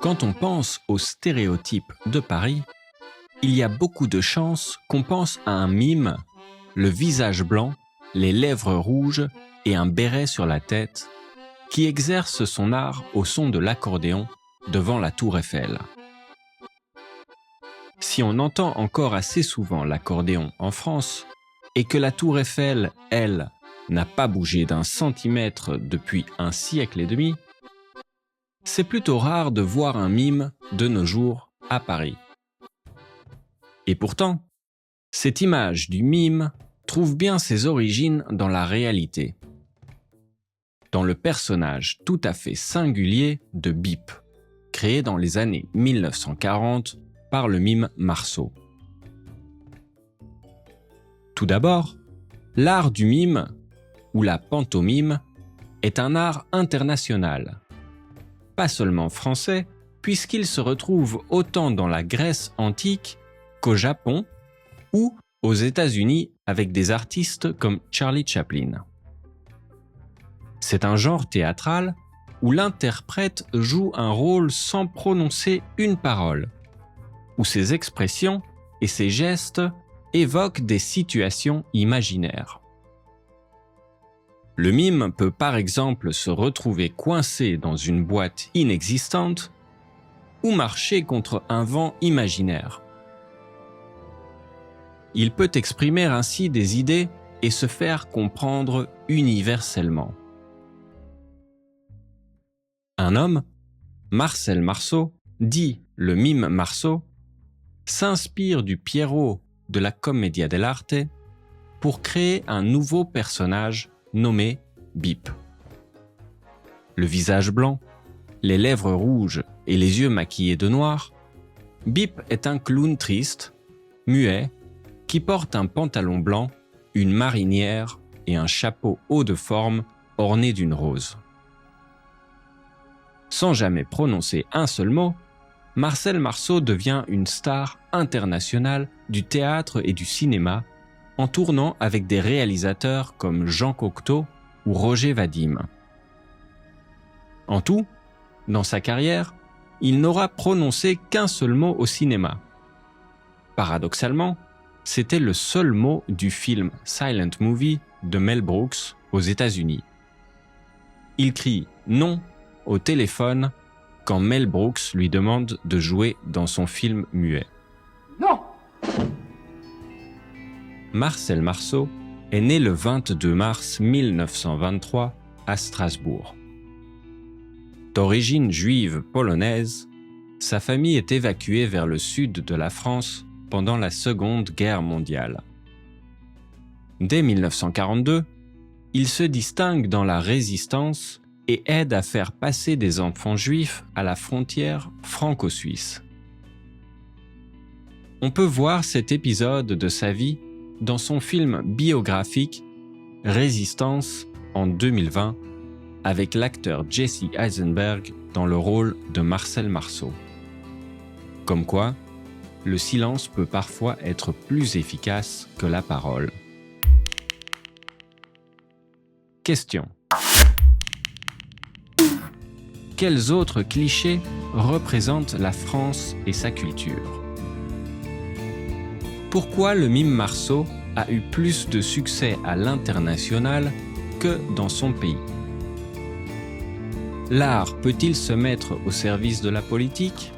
Quand on pense aux stéréotypes de Paris, il y a beaucoup de chances qu'on pense à un mime, le visage blanc, les lèvres rouges et un béret sur la tête, qui exerce son art au son de l'accordéon devant la Tour Eiffel. Si on entend encore assez souvent l'accordéon en France, et que la Tour Eiffel, elle, n'a pas bougé d'un centimètre depuis un siècle et demi, c'est plutôt rare de voir un mime de nos jours à Paris. Et pourtant, cette image du mime trouve bien ses origines dans la réalité, dans le personnage tout à fait singulier de Bip, créé dans les années 1940 par le mime Marceau. Tout d'abord, l'art du mime, ou la pantomime, est un art international, pas seulement français, puisqu'il se retrouve autant dans la Grèce antique qu'au Japon ou aux États-Unis avec des artistes comme Charlie Chaplin. C'est un genre théâtral où l'interprète joue un rôle sans prononcer une parole, où ses expressions et ses gestes évoquent des situations imaginaires. Le mime peut par exemple se retrouver coincé dans une boîte inexistante ou marcher contre un vent imaginaire. Il peut exprimer ainsi des idées et se faire comprendre universellement. Un homme, Marcel Marceau, dit le mime Marceau, s'inspire du Pierrot de la Commedia dell'arte pour créer un nouveau personnage nommé Bip. Le visage blanc, les lèvres rouges et les yeux maquillés de noir, Bip est un clown triste, muet, qui porte un pantalon blanc, une marinière et un chapeau haut de forme orné d'une rose. Sans jamais prononcer un seul mot, Marcel Marceau devient une star internationale du théâtre et du cinéma en tournant avec des réalisateurs comme Jean Cocteau ou Roger Vadim. En tout, dans sa carrière, il n'aura prononcé qu'un seul mot au cinéma. Paradoxalement, c'était le seul mot du film Silent Movie de Mel Brooks aux États-Unis. Il crie « non » au téléphone quand Mel Brooks lui demande de jouer dans son film muet. Non ! Marcel Marceau est né le 22 mars 1923 à Strasbourg. D'origine juive polonaise, sa famille est évacuée vers le sud de la France pendant la Seconde Guerre mondiale. Dès 1942, il se distingue dans la résistance et aide à faire passer des enfants juifs à la frontière franco-suisse. On peut voir cet épisode de sa vie dans son film biographique Résistance en 2020 avec l'acteur Jesse Eisenberg dans le rôle de Marcel Marceau. Comme quoi, le silence peut parfois être plus efficace que la parole. Question. Quels autres clichés représentent la France et sa culture ? Pourquoi le mime Marceau a eu plus de succès à l'international que dans son pays ? L'art peut-il se mettre au service de la politique ?